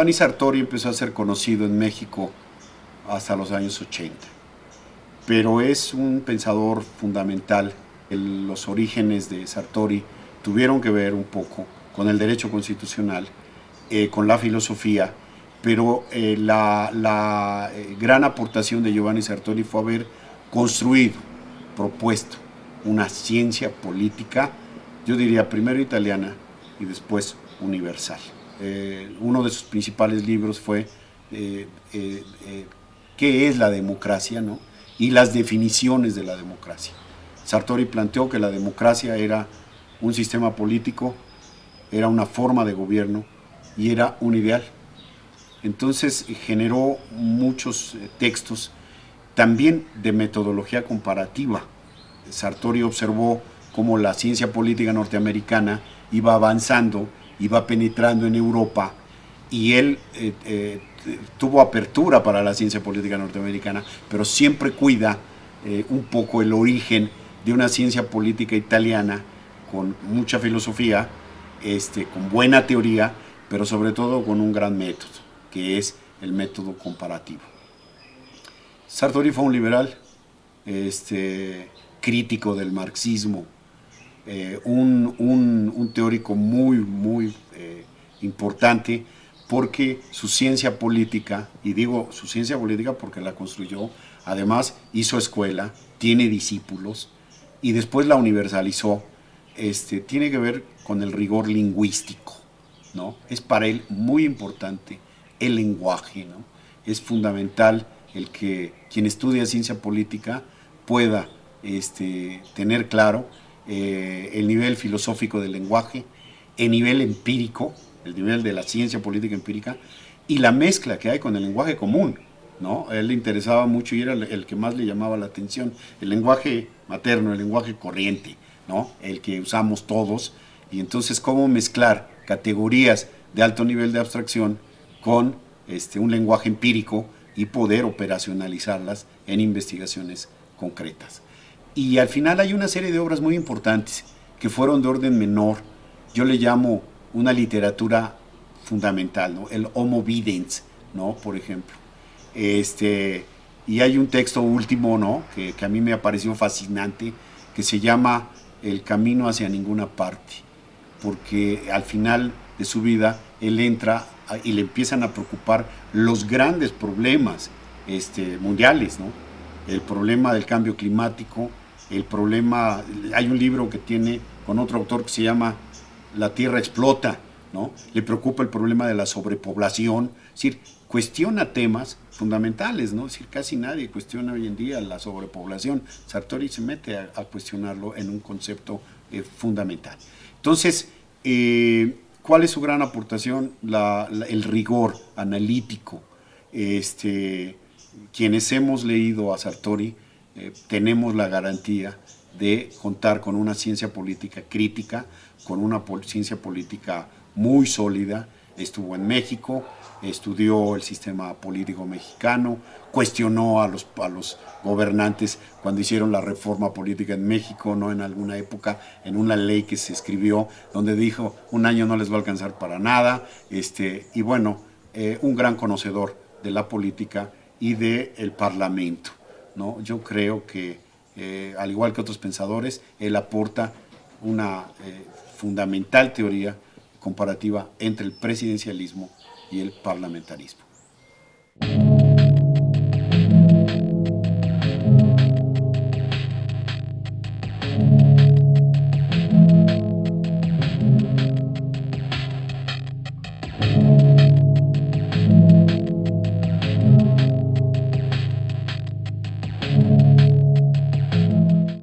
Giovanni Sartori empezó a ser conocido en México hasta los años 80, pero es un pensador fundamental. Los orígenes de Sartori tuvieron que ver un poco con el derecho constitucional, con la filosofía, pero la gran aportación de Giovanni Sartori fue haber construido, propuesto una ciencia política, yo diría primero italiana y después universal. Uno de sus principales libros fue ¿qué es la democracia?, ¿no? Y las definiciones de la democracia. Sartori planteó que la democracia era un sistema político, era una forma de gobierno y era un ideal. Entonces generó muchos textos también de metodología comparativa. Sartori observó cómo la ciencia política norteamericana iba avanzando, iba penetrando en Europa, y él tuvo apertura para la ciencia política norteamericana, pero siempre cuida un poco el origen de una ciencia política italiana con mucha filosofía, con buena teoría, pero sobre todo con un gran método, que es el método comparativo. Sartori fue un liberal, crítico del marxismo, un teórico muy importante, porque su ciencia política, y digo su ciencia política porque la construyó, además hizo escuela, tiene discípulos y después la universalizó, tiene que ver con el rigor lingüístico, ¿no? Es para él muy importante el lenguaje, ¿no? Es fundamental el que quien estudia ciencia política pueda tener claro el nivel filosófico del lenguaje, el nivel empírico, el nivel de la ciencia política empírica y la mezcla que hay con el lenguaje común, ¿no? A él le interesaba mucho y era el que más le llamaba la atención, el lenguaje materno, el lenguaje corriente, ¿no? El que usamos todos, y entonces cómo mezclar categorías de alto nivel de abstracción con un lenguaje empírico y poder operacionalizarlas en investigaciones concretas. Y al final hay una serie de obras muy importantes que fueron de orden menor. Yo le llamo una literatura fundamental, ¿no? El Homo Videns, ¿no? Por ejemplo. Y hay un texto último, ¿no? Que a mí me pareció fascinante, que se llama El camino hacia ninguna parte, porque al final de su vida él entra y le empiezan a preocupar los grandes problemas mundiales, ¿no? El problema del cambio climático, el problema, hay un libro que tiene con otro autor que se llama La Tierra explota, ¿no? Le preocupa el problema de la sobrepoblación, es decir, cuestiona temas fundamentales, ¿no? Es decir, casi nadie cuestiona hoy en día la sobrepoblación. Sartori se mete a cuestionarlo en un concepto fundamental. Entonces, ¿cuál es su gran aportación? El rigor analítico. Quienes hemos leído a Sartori tenemos la garantía de contar con una ciencia política crítica, con una ciencia política muy sólida. Estuvo en México, estudió el sistema político mexicano, cuestionó a los gobernantes cuando hicieron la reforma política en México, ¿no? En alguna época, en una ley que se escribió donde dijo, un año no les va a alcanzar para nada, y bueno, un gran conocedor de la política y del parlamento, ¿no? Yo creo que, al igual que otros pensadores, él aporta una fundamental teoría comparativa entre el presidencialismo y el parlamentarismo.